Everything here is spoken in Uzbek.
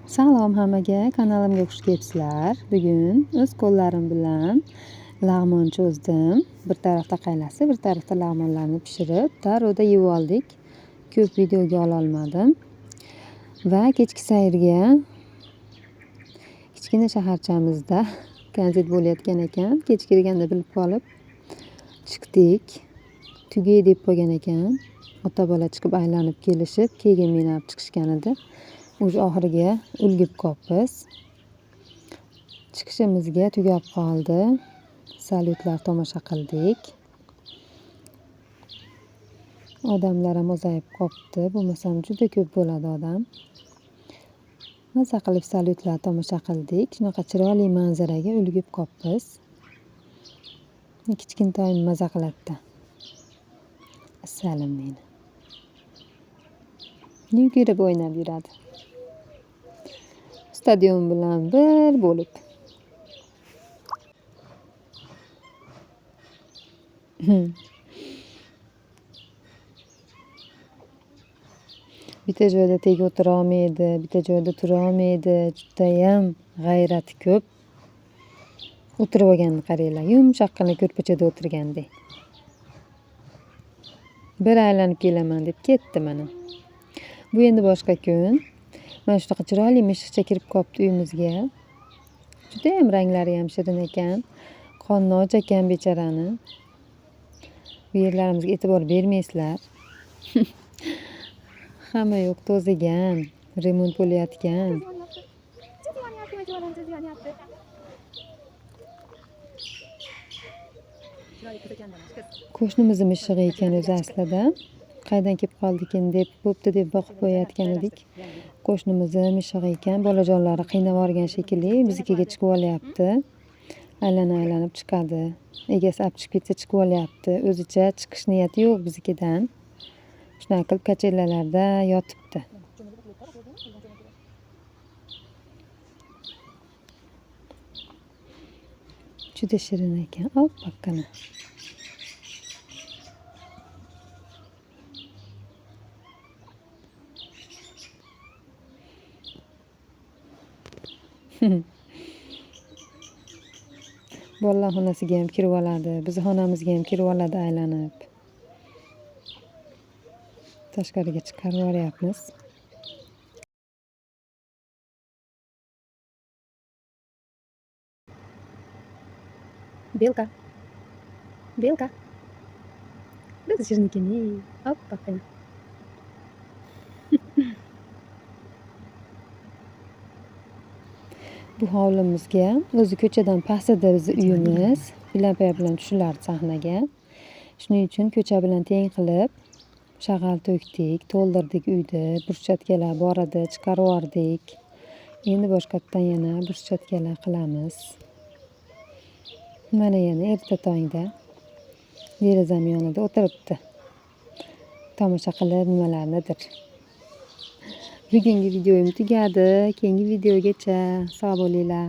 Salom hammaga, kanalimga xush kelibsizlar. Bugun o'z qo'llarim bilan lag'mon cho'zdim. Bir tarafda qaylasi, bir tarafda lag'monlarni pishirib, taroda yeb oldik. Ko'p videoga ola olmadim. Va kechki sayrga kichkina shaharchamizda konsert bo'layotgan ekan. Kech kirganda bilib qolib chiqdik. Tugay deb qo'ygan ekan. Ota-bola chiqib aylanib kelishib, keyin meni olib chiqishgan edi. O'z oxiriga ulgib qolibmiz. Chiqishimizga tugab qoldi. Salyutlar tomosha qildik. Odamlar ham ozayib qolibdi. Bo'lmasam juda ko'p bo'ladi odam. Maza qilib salyutlar tomosha qildik. Shunaqa chiroyli manzaraga ulgib qolibmiz. Kichkintoyim maza qiladi. Assalim meni. Yugurib o'ynab yuradi. Stadion bilan bir bo'lib. Bitta joyda teg o'tira olmaydi, bitta joyda tura olmaydi. Judayam g'ayrati ko'p. O'tirib olganini qaranglar, yumshoqqina ko'rpachada o'tirgandek. Bir aylanib kelaman deb ketdi mana. Bu endi boshqa kun. Mana shunaqa chiroyli mishiqcha kirib qolibdi uyimizga. Judayam ranglari ham shirin ekan. Qonni och ekan bechorani. Bu yerlarimizga e'tibor bermaysizlar. Hamma yoq to'zigan, remont bo'layotgan. Qo'shnimizni mishig'i ekan o'zi aslida. Qaydan kelib qoldikin deb, bo'pti deb boqib qo'yayotgan edik. Qo'shnimizni mishig'i ekan, bolajonlari qiynab yuborgan shekilli, biznikiga chiqib olyapti. Aylanib chiqadi. Egasi olib chiqib ketsa chiqib olyapti. O'zicha chiqish niyati yo'q biznikidan. Shunaqa qilib kachellalarda yotibdi. Juda shirin ekan, oppoqqina. Bolalar xonasiga ham kirib oladi, biz xonamizga ham kirib oladi aylanib. Tashqariga chiqarib yuboryapmiz. Belka. Belka. Biz shirin ekan, oppoqqina. Bu hovlimizga, o'zi ko'chadan pastida bizni uyimiz. Lampa bilan tushilardi sahnaga. Shuning uchun ko'cha bilan teng qilib shag'al to'kdik, to'ldirdik uyni. Burchakkalar bor edi, chiqarib yubordik. Endi boshqatdan yana burchakkalar qilamiz. Mana yana erta tongda derazam yonida o'tiribdi. Tomosha qilib nimalarnidir. Bugungi videoyim tugadi. Keyingi videogacha sog' bo'linglar.